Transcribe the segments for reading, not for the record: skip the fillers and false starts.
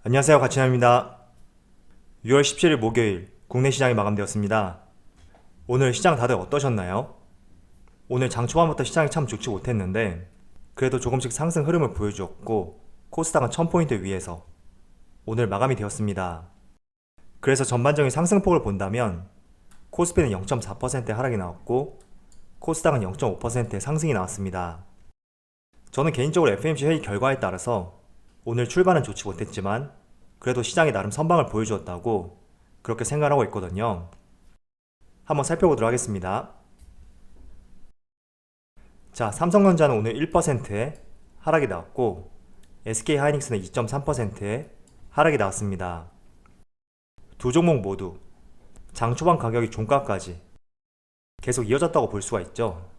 안녕하세요, 가치남입니다. 6월 17일 목요일 국내 시장이 마감되었습니다. 오늘 시장 다들 어떠셨나요? 오늘 장 초반부터 시장이 참 좋지 못했는데 그래도 조금씩 상승 흐름을 보여주었고 코스닥은 1000포인트 위에서 오늘 마감이 되었습니다. 그래서 전반적인 상승폭을 본다면 코스피는 0.4% 하락이 나왔고 코스닥은 0.5%의 상승이 나왔습니다. 저는 개인적으로 FOMC 회의 결과에 따라서 오늘 출발은 좋지 못했지만 그래도 시장이 나름 선방을 보여주었다고 그렇게 생각하고 있거든요. 한번 살펴보도록 하겠습니다. 자, 삼성전자는 오늘 1%의 하락이 나왔고 SK하이닉스는 2.3%의 하락이 나왔습니다. 두 종목 모두 장 초반 가격이 종가까지 계속 이어졌다고 볼 수가 있죠.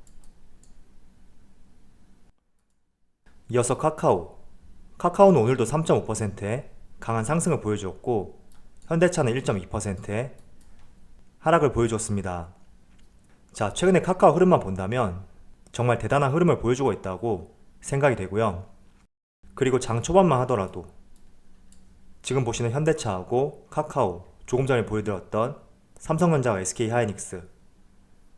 이어서 카카오는 오늘도 3.5%의 강한 상승을 보여주었고 현대차는 1.2%의 하락을 보여주었습니다. 자, 최근에 카카오 흐름만 본다면 정말 대단한 흐름을 보여주고 있다고 생각이 되고요. 그리고 장 초반만 하더라도 지금 보시는 현대차하고 카카오, 조금 전에 보여드렸던 삼성전자와 SK하이닉스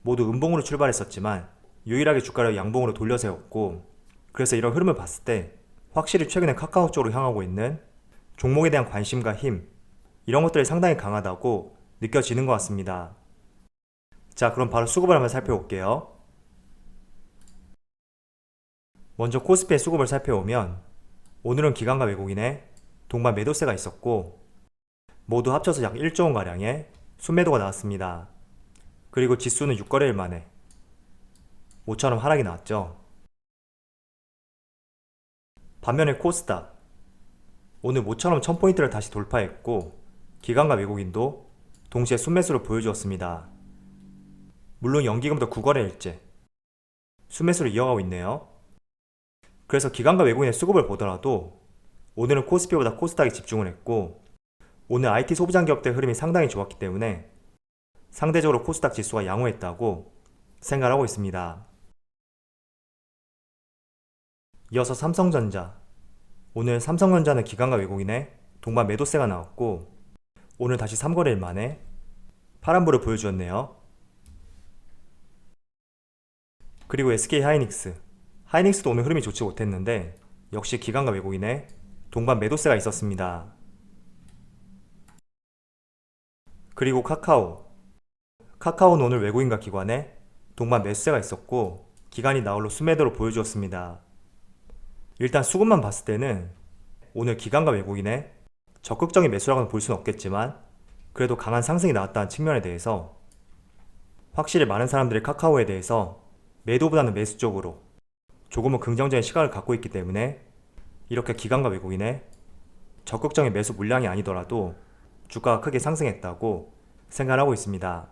모두 음봉으로 출발했었지만 유일하게 주가를 양봉으로 돌려세웠고, 그래서 이런 흐름을 봤을 때 확실히 최근에 카카오 쪽으로 향하고 있는 종목에 대한 관심과 힘, 이런 것들이 상당히 강하다고 느껴지는 것 같습니다. 자, 그럼 바로 수급을 한번 살펴볼게요. 먼저 코스피의 수급을 살펴보면 오늘은 기관과 외국인의 동반 매도세가 있었고 모두 합쳐서 약 1조 원가량의 순매도가 나왔습니다. 그리고 지수는 6거래일 만에 모처럼 하락이 나왔죠. 반면에 코스닥 오늘 모처럼 1000포인트를 다시 돌파했고 기관과 외국인도 동시에 순매수를 보여주었습니다. 물론 연기금도 9거래일째 순매수를 이어가고 있네요. 그래서 기관과 외국인의 수급을 보더라도 오늘은 코스피보다 코스닥에 집중을 했고 오늘 IT 소비장 기업들 흐름이 상당히 좋았기 때문에 상대적으로 코스닥 지수가 양호했다고 생각하고 있습니다. 이어서 삼성전자, 오늘 삼성전자는 기관과 외국인의 동반 매도세가 나왔고 오늘 다시 3거래일 만에 파란불을 보여주었네요. 그리고 하이닉스도 오늘 흐름이 좋지 못했는데 역시 기관과 외국인의 동반 매도세가 있었습니다. 그리고 카카오는 오늘 외국인과 기관의 동반 매수세가 있었고 기관이 나홀로 순매도를 보여주었습니다. 일단 수급만 봤을 때는 오늘 기관과 외국인의 적극적인 매수라고는 볼 수는 없겠지만 그래도 강한 상승이 나왔다는 측면에 대해서 확실히 많은 사람들이 카카오에 대해서 매도보다는 매수 쪽으로 조금은 긍정적인 시각을 갖고 있기 때문에 이렇게 기관과 외국인의 적극적인 매수 물량이 아니더라도 주가가 크게 상승했다고 생각하고 있습니다.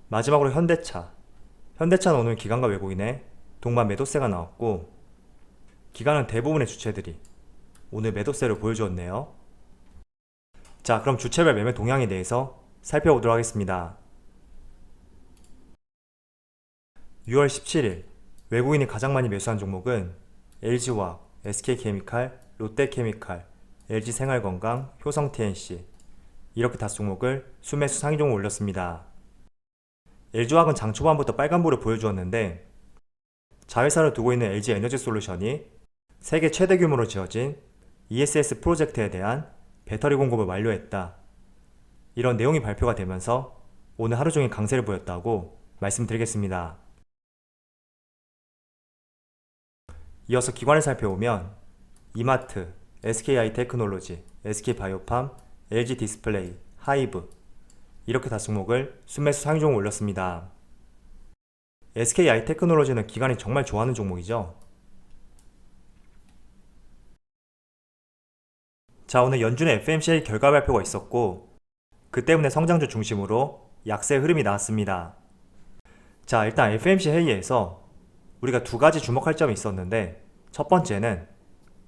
마지막으로 현대차는 오늘 기관과 외국인의 동반 매도세가 나왔고 기관은 대부분의 주체들이 오늘 매도세를 보여주었네요. 자, 그럼 주체별 매매 동향에 대해서 살펴보도록 하겠습니다. 6월 17일 외국인이 가장 많이 매수한 종목은 LG화학, SK케미칼, 롯데케미칼, LG생활건강, 효성TNC 이렇게 5종목을 순매수 상위 종목 올렸습니다. LG화학은 장 초반부터 빨간불을 보여주었는데 자회사를 두고 있는 LG에너지솔루션이 세계 최대 규모로 지어진 ESS 프로젝트에 대한 배터리 공급을 완료했다. 이런 내용이 발표가 되면서 오늘 하루 종일 강세를 보였다고 말씀드리겠습니다. 이어서 기관을 살펴보면 이마트, SKI테크놀로지, SK바이오팜, LG디스플레이, 하이브 이렇게 5종목을 순매수 상위 종목 올렸습니다. SKI테크놀로지는 기관이 정말 좋아하는 종목이죠. 자, 오늘 연준의 FOMC 결과 발표가 있었고 그 때문에 성장주 중심으로 약세 흐름이 나왔습니다. 자, 일단 FOMC 회의에서 우리가 2가지 주목할 점이 있었는데 첫 번째는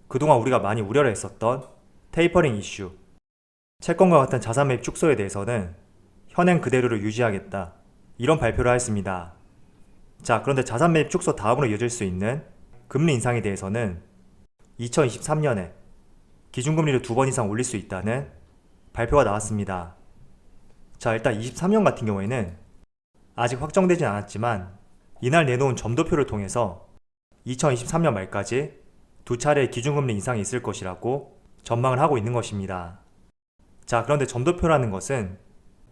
그동안 우리가 많이 우려를 했었던 테이퍼링 이슈, 채권과 같은 자산 매입 축소에 대해서는 현행 그대로를 유지하겠다 이런 발표를 하였습니다. 자, 그런데 자산 매입 축소 다음으로 이어질 수 있는 금리 인상에 대해서는 2023년에 기준금리를 2번 이상 올릴 수 있다는 발표가 나왔습니다. 자, 일단 23년 같은 경우에는 아직 확정되진 않았지만 이날 내놓은 점도표를 통해서 2023년 말까지 2차례의 기준금리 인상이 있을 것이라고 전망을 하고 있는 것입니다. 자, 그런데 점도표라는 것은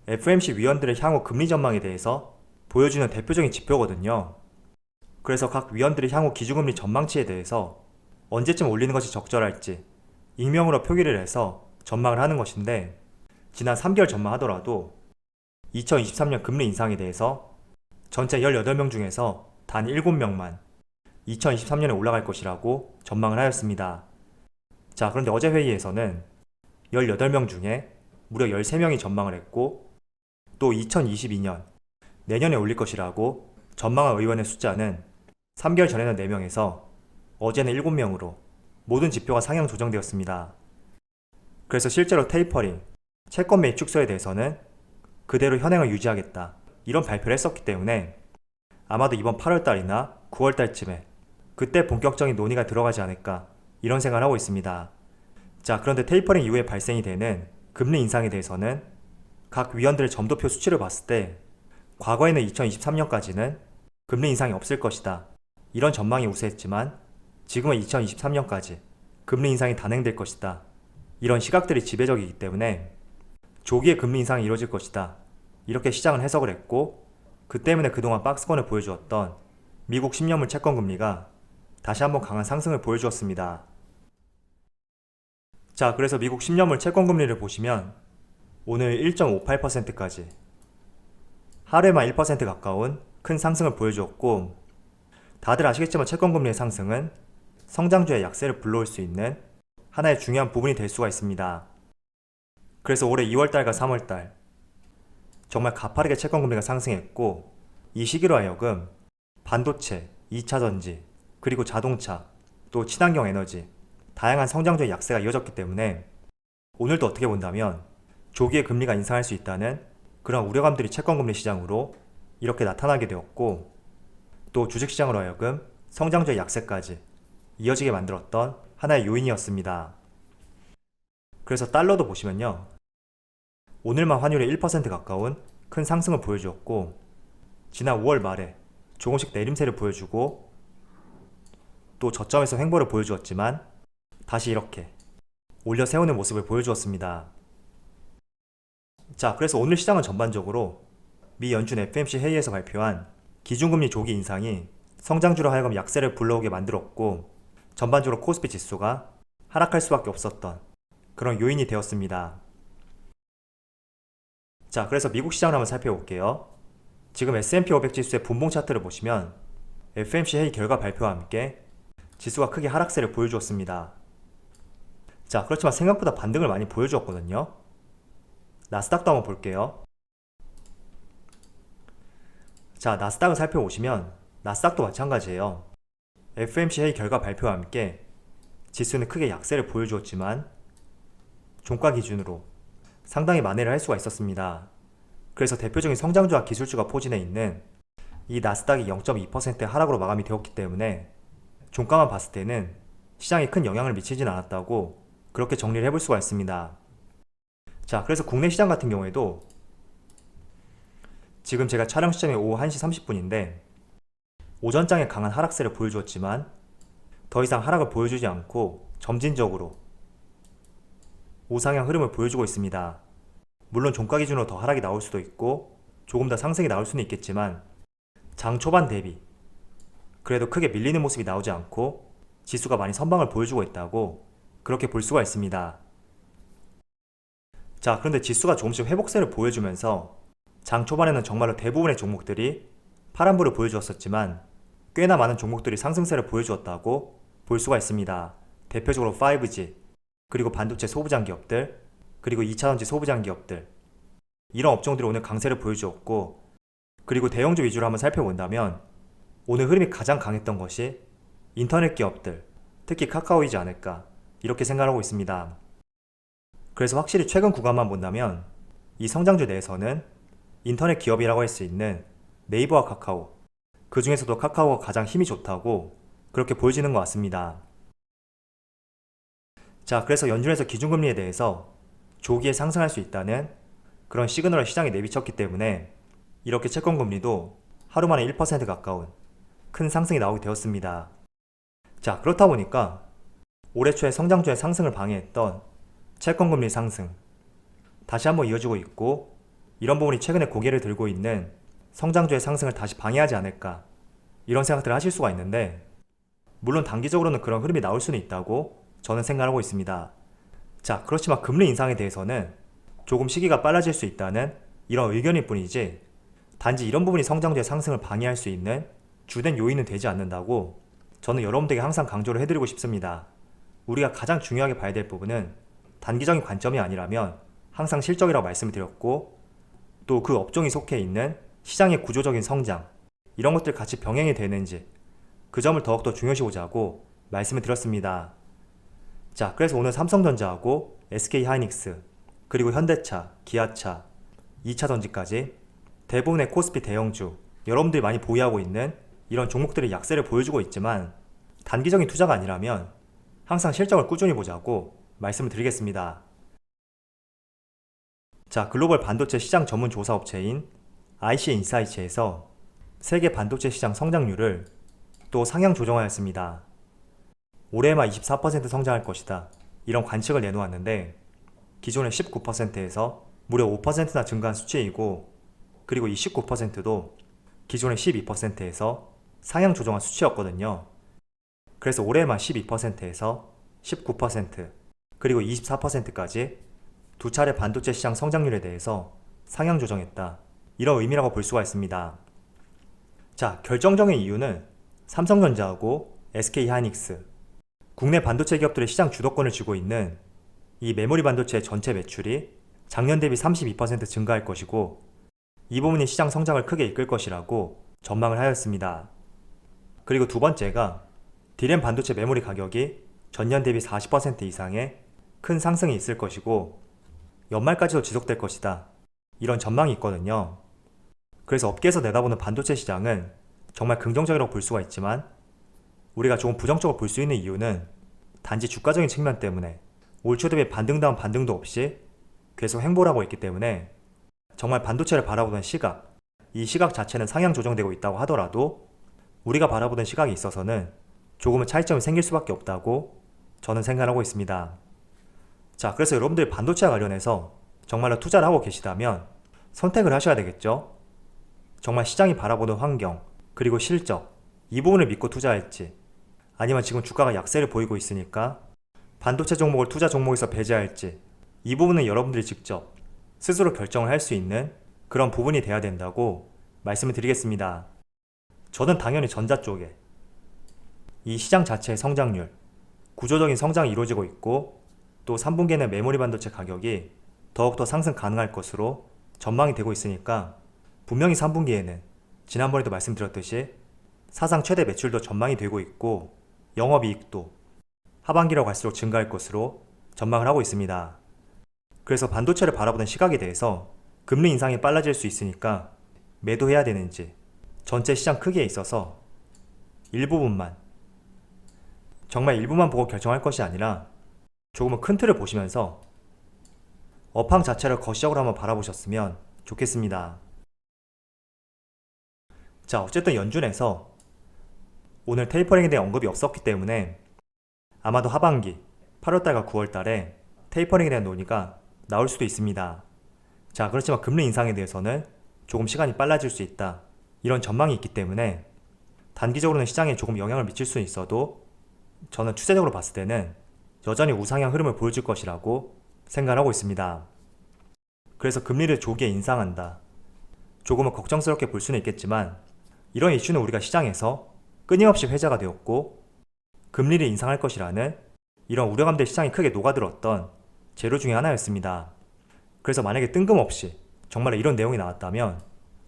FOMC 위원들의 향후 금리 전망에 대해서 보여주는 대표적인 지표거든요. 그래서 각 위원들의 향후 기준금리 전망치에 대해서 언제쯤 올리는 것이 적절할지 익명으로 표기를 해서 전망을 하는 것인데, 지난 3개월 전망하더라도 2023년 금리 인상에 대해서 전체 18명 중에서 단 7명만 2023년에 올라갈 것이라고 전망을 하였습니다. 자, 그런데 어제 회의에서는 18명 중에 무려 13명이 전망을 했고, 또 2022년 내년에 올릴 것이라고 전망한 의원의 숫자는 3개월 전에는 4명에서 어제는 7명으로 모든 지표가 상향 조정되었습니다. 그래서 실제로 테이퍼링, 채권 매입 축소에 대해서는 그대로 현행을 유지하겠다, 이런 발표를 했었기 때문에 아마도 이번 8월달이나 9월달쯤에 그때 본격적인 논의가 들어가지 않을까, 이런 생각을 하고 있습니다. 자, 그런데 테이퍼링 이후에 발생이 되는 금리 인상에 대해서는 각 위원들의 점도표 수치를 봤을 때 과거에는 2023년까지는 금리 인상이 없을 것이다, 이런 전망이 우세했지만 지금은 2023년까지 금리 인상이 단행될 것이다, 이런 시각들이 지배적이기 때문에 조기에 금리 인상이 이루어질 것이다, 이렇게 시장은 해석을 했고, 그 때문에 그동안 박스권을 보여주었던 미국 10년물 채권 금리가 다시 한번 강한 상승을 보여주었습니다. 자, 그래서 미국 10년물 채권 금리를 보시면 오늘 1.58%까지 하루에만 1% 가까운 큰 상승을 보여주었고, 다들 아시겠지만 채권 금리의 상승은 성장주의 약세를 불러올 수 있는 하나의 중요한 부분이 될 수가 있습니다. 그래서 올해 2월달과 3월달 정말 가파르게 채권 금리가 상승했고, 이 시기로 하여금 반도체, 2차전지, 그리고 자동차, 또 친환경 에너지, 다양한 성장주의 약세가 이어졌기 때문에 오늘도 어떻게 본다면 조기에 금리가 인상할 수 있다는 그런 우려감들이 채권금리 시장으로 이렇게 나타나게 되었고, 또 주식시장으로 하여금 성장주의 약세까지 이어지게 만들었던 하나의 요인이었습니다. 그래서 달러도 보시면요, 오늘만 환율의 1% 가까운 큰 상승을 보여주었고, 지난 5월 말에 조금씩 내림세를 보여주고 또 저점에서 횡보를 보여주었지만 다시 이렇게 올려 세우는 모습을 보여주었습니다. 자, 그래서 오늘 시장은 전반적으로 미 연준 FOMC 회의에서 발표한 기준금리 조기 인상이 성장주로 하여금 약세를 불러오게 만들었고, 전반적으로 코스피 지수가 하락할 수밖에 없었던 그런 요인이 되었습니다. 자, 그래서 미국 시장을 한번 살펴볼게요. 지금 S&P 500 지수의 분봉 차트를 보시면 FOMC 회의 결과 발표와 함께 지수가 크게 하락세를 보여주었습니다. 자, 그렇지만 생각보다 반등을 많이 보여주었거든요. 나스닥도 한번 볼게요. 자, 나스닥을 살펴보시면 나스닥도 마찬가지예요. FOMC 회의 결과 발표와 함께 지수는 크게 약세를 보여주었지만 종가 기준으로 상당히 만회를 할 수가 있었습니다. 그래서 대표적인 성장주와 기술주가 포진해 있는 이 나스닥이 0.2% 하락으로 마감이 되었기 때문에 종가만 봤을 때는 시장에 큰 영향을 미치진 않았다고 그렇게 정리를 해볼 수가 있습니다. 자, 그래서 국내 시장 같은 경우에도 지금 제가 촬영 시점이 오후 1시 30분인데 오전장에 강한 하락세를 보여주었지만 더 이상 하락을 보여주지 않고 점진적으로 우상향 흐름을 보여주고 있습니다. 물론 종가 기준으로 더 하락이 나올 수도 있고 조금 더 상승이 나올 수는 있겠지만 장 초반 대비 그래도 크게 밀리는 모습이 나오지 않고 지수가 많이 선방을 보여주고 있다고 그렇게 볼 수가 있습니다. 자, 그런데 지수가 조금씩 회복세를 보여주면서 장 초반에는 정말로 대부분의 종목들이 파란불을 보여주었었지만 꽤나 많은 종목들이 상승세를 보여주었다고 볼 수가 있습니다. 대표적으로 5G, 그리고 반도체 소부장 기업들, 그리고 2차전지 소부장 기업들, 이런 업종들이 오늘 강세를 보여주었고, 그리고 대형주 위주로 한번 살펴본다면 오늘 흐름이 가장 강했던 것이 인터넷 기업들, 특히 카카오이지 않을까 이렇게 생각하고 있습니다. 그래서 확실히 최근 구간만 본다면 이 성장주 내에서는 인터넷 기업이라고 할 수 있는 네이버와 카카오, 그 중에서도 카카오가 가장 힘이 좋다고 그렇게 보여지는 것 같습니다. 자, 그래서 연준에서 기준금리에 대해서 조기에 상승할 수 있다는 그런 시그널을 시장에 내비쳤기 때문에 이렇게 채권금리도 하루 만에 1% 가까운 큰 상승이 나오게 되었습니다. 자, 그렇다 보니까 올해 초에 성장주의 상승을 방해했던 채권금리 상승 다시 한번 이어지고 있고, 이런 부분이 최근에 고개를 들고 있는 성장주의 상승을 다시 방해하지 않을까, 이런 생각들을 하실 수가 있는데, 물론 단기적으로는 그런 흐름이 나올 수는 있다고 저는 생각하고 있습니다. 자, 그렇지만 금리 인상에 대해서는 조금 시기가 빨라질 수 있다는 이런 의견일 뿐이지, 단지 이런 부분이 성장주의 상승을 방해할 수 있는 주된 요인은 되지 않는다고 저는 여러분들에게 항상 강조를 해드리고 싶습니다. 우리가 가장 중요하게 봐야 될 부분은 단기적인 관점이 아니라면 항상 실적이라고 말씀을 드렸고, 또 그 업종이 속해 있는 시장의 구조적인 성장, 이런 것들 같이 병행이 되는지 그 점을 더욱더 중요시 보자고 말씀을 드렸습니다. 자, 그래서 오늘 삼성전자하고 SK하이닉스, 그리고 현대차, 기아차, 2차전지까지 대부분의 코스피 대형주, 여러분들이 많이 보유하고 있는 이런 종목들이 약세를 보여주고 있지만, 단기적인 투자가 아니라면 항상 실적을 꾸준히 보자고 말씀을 드리겠습니다. 자, 글로벌 반도체 시장 전문 조사 업체인 IC인사이츠에서 세계 반도체 시장 성장률을 또 상향 조정하였습니다. 올해만 24% 성장할 것이다, 이런 관측을 내놓았는데, 기존의 19%에서 무려 5%나 증가한 수치이고, 그리고 이 19%도 기존의 12%에서 상향 조정한 수치였거든요. 그래서 올해만 12%에서 19%, 그리고 24%까지 두 차례 반도체 시장 성장률에 대해서 상향 조정했다, 이런 의미라고 볼 수가 있습니다. 자, 결정적인 이유는 삼성전자하고 SK하이닉스, 국내 반도체 기업들의 시장 주도권을 쥐고 있는 이 메모리 반도체 전체 매출이 작년 대비 32% 증가할 것이고, 이 부분이 시장 성장을 크게 이끌 것이라고 전망을 하였습니다. 그리고 두 번째가 D램 반도체 메모리 가격이 전년 대비 40% 이상의 큰 상승이 있을 것이고, 연말까지도 지속될 것이다, 이런 전망이 있거든요. 그래서 업계에서 내다보는 반도체 시장은 정말 긍정적이라고 볼 수가 있지만, 우리가 조금 부정적으로 볼 수 있는 이유는 단지 주가적인 측면 때문에 올 초 대비 반등다운 반등도 없이 계속 횡보를 하고 있기 때문에, 정말 반도체를 바라보던 시각, 이 시각 자체는 상향 조정되고 있다고 하더라도 우리가 바라보던 시각에 있어서는 조금은 차이점이 생길 수밖에 없다고 저는 생각하고 있습니다. 자, 그래서 여러분들이 반도체와 관련해서 정말로 투자를 하고 계시다면 선택을 하셔야 되겠죠. 정말 시장이 바라보는 환경, 그리고 실적, 이 부분을 믿고 투자할지, 아니면 지금 주가가 약세를 보이고 있으니까 반도체 종목을 투자 종목에서 배제할지, 이 부분은 여러분들이 직접 스스로 결정을 할 수 있는 그런 부분이 돼야 된다고 말씀을 드리겠습니다. 저는 당연히 전자 쪽에 이 시장 자체의 성장률, 구조적인 성장이 이루어지고 있고, 또 3분기에는 메모리 반도체 가격이 더욱더 상승 가능할 것으로 전망이 되고 있으니까, 분명히 3분기에는 지난번에도 말씀드렸듯이 사상 최대 매출도 전망이 되고 있고, 영업이익도 하반기로 갈수록 증가할 것으로 전망을 하고 있습니다. 그래서 반도체를 바라보는 시각에 대해서 금리 인상이 빨라질 수 있으니까 매도해야 되는지, 전체 시장 크기에 있어서 일부분만, 정말 일부만 보고 결정할 것이 아니라 조금은 큰 틀을 보시면서 업황 자체를 거시적으로 한번 바라보셨으면 좋겠습니다. 자, 어쨌든 연준에서 오늘 테이퍼링에 대한 언급이 없었기 때문에 아마도 하반기 8월달과 9월달에 테이퍼링에 대한 논의가 나올 수도 있습니다. 자, 그렇지만 금리 인상에 대해서는 조금 시간이 빨라질 수 있다, 이런 전망이 있기 때문에 단기적으로는 시장에 조금 영향을 미칠 수는 있어도, 저는 추세적으로 봤을 때는 여전히 우상향 흐름을 보여줄 것이라고 생각하고 있습니다. 그래서 금리를 조기에 인상한다, 조금은 걱정스럽게 볼 수는 있겠지만, 이런 이슈는 우리가 시장에서 끊임없이 회자가 되었고, 금리를 인상할 것이라는 이런 우려감들 시장에 크게 녹아들었던 재료 중에 하나였습니다. 그래서 만약에 뜬금없이 정말 이런 내용이 나왔다면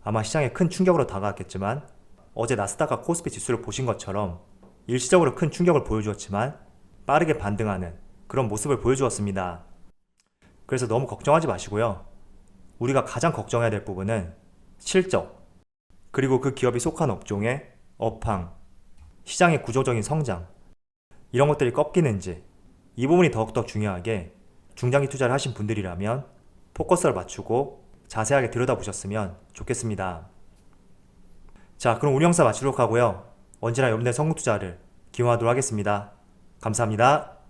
아마 시장에 큰 충격으로 다가왔겠지만, 어제 나스닥과 코스피 지수를 보신 것처럼 일시적으로 큰 충격을 보여주었지만 빠르게 반등하는 그런 모습을 보여주었습니다. 그래서 너무 걱정하지 마시고요. 우리가 가장 걱정해야 될 부분은 실적, 그리고 그 기업이 속한 업종의 업황, 시장의 구조적인 성장, 이런 것들이 꺾이는지, 이 부분이 더욱더 중요하게 중장기 투자를 하신 분들이라면 포커스를 맞추고 자세하게 들여다보셨으면 좋겠습니다. 자, 그럼 우리 영상 마치도록 하고요. 언제나 여러분의 성공 투자를 기원하도록 하겠습니다. 감사합니다.